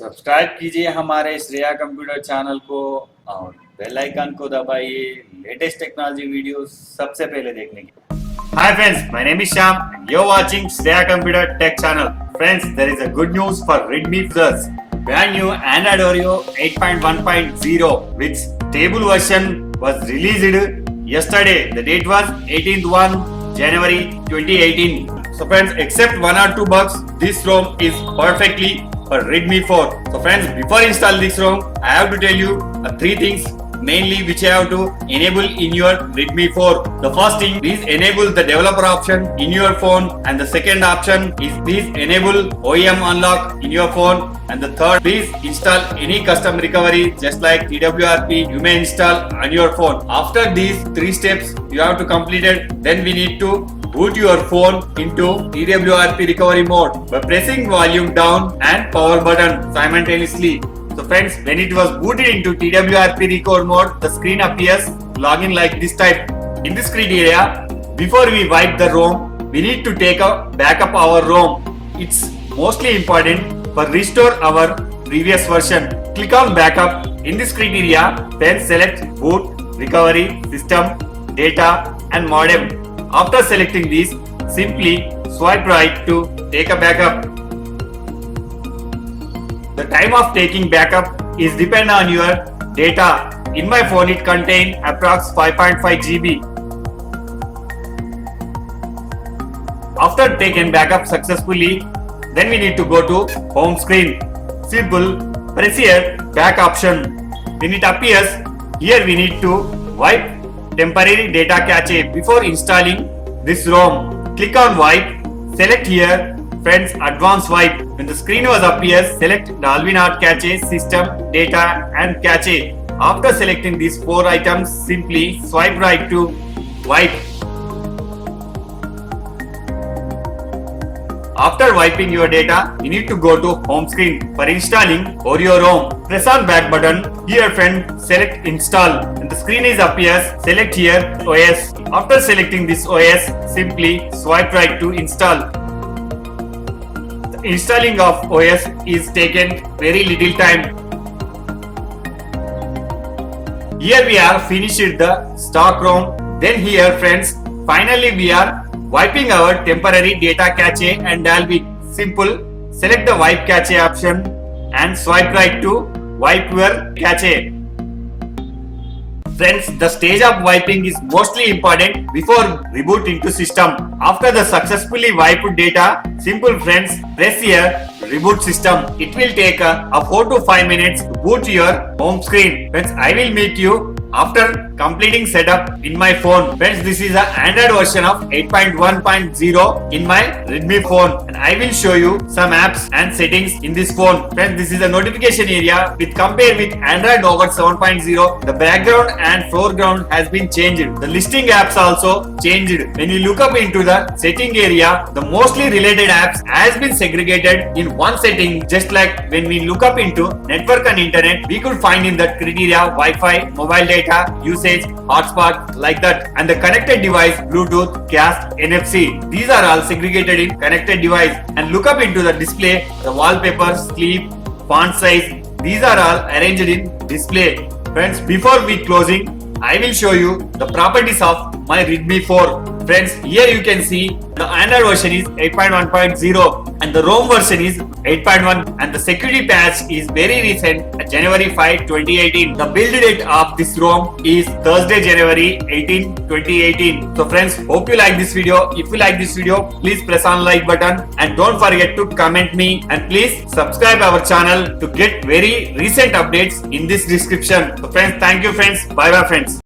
Subscribe कीजिए हमारे Shreya computer channel को और बेल आइकन को दबाइए लेटेस्ट टेक्नोलॉजी वीडियो सबसे पहले देखने के लिए। Hi friends, my name is Sham and you're watching Shreya Computer Tech Channel. Friends, there is a good news for Redmi users. Brand new Android Oreo 8.1.0 with stable version was released yesterday. The date was 18th January 2018. So friends, except one or two bugs, this ROM is perfectly for Redmi 4. So friends, before install this ROM, I have to tell you three things mainly which you have to enable in your Redmi 4. The first thing, please enable the developer option in your phone, and the second option is please enable OEM unlock in your phone, and the third, please install any custom recovery just like TWRP you may install on your phone. After these three steps you have to complete it, then we need to boot your phone into TWRP recovery mode by pressing volume down and power button simultaneously. So friends, when it was booted into TWRP recovery mode, the screen appears login like this type. In this criteria, before we wipe the ROM, we need to take a backup our ROM. It's mostly important for restore our previous version. Click on backup. In this criteria, then select boot, recovery, system, data and modem. After selecting these, simply swipe right to take a backup. The time of taking backup is depend on your data. In my phone it contains approx 5.5 GB. After taking backup successfully, then we need to go to home screen. Simple, press here back option. When it appears, here we need to wipe temporary data cache before installing this ROM. Click on wipe, select here friends advanced wipe. When the screen was appears, select Dolby Not Cache, System, Data and Cache. After selecting these four items, simply swipe right to wipe. After wiping your data, you need to go to home screen. For installing Oreo ROM, press on back button. Here friend, select install. When the screen is appears, select here OS. After selecting this OS, simply swipe right to install. The installing of OS is taken very little time. Here we are finished the stock ROM. Then here friends, finally we are wiping our temporary data cache and Dolby. Simple, select the wipe cache option and swipe right to wipe your cache. Friends, the stage of wiping is mostly important before reboot into system. After the successfully wiped data, simple friends, press here reboot system. It will take a 4 to 5 minutes to boot your home screen. Friends, I will meet you after completing setup in my phone. Friends, this is an Android version of 8.1.0 in my Redmi phone, and I will show you some apps and settings in this phone. Friends, this is a notification area. With compare with Android over 7.0, the background and foreground has been changed. The listing apps also changed. When you look up into the setting area, the mostly related apps has been segregated in one setting. Just like when we look up into network and internet, we could find in that criteria Wi-Fi, mobile data, usage, hotspot, like that, and the connected device, Bluetooth, CAS, NFC. These are all segregated in connected device. And look up into the display, the wallpaper, sleep, font size, these are all arranged in display. Friends, before we closing, I will show you the properties of my Redmi 4. Friends, here you can see the Android version is 8.1.0 and the ROM version is 8.1, and the security patch is very recent, January 5, 2018. The build date of this ROM is Thursday, January 18, 2018. So friends, hope you like this video. If you like this video, please press on like button and don't forget to comment me, and please subscribe our channel to get very recent updates in this description. So friends, thank you friends. Bye bye friends.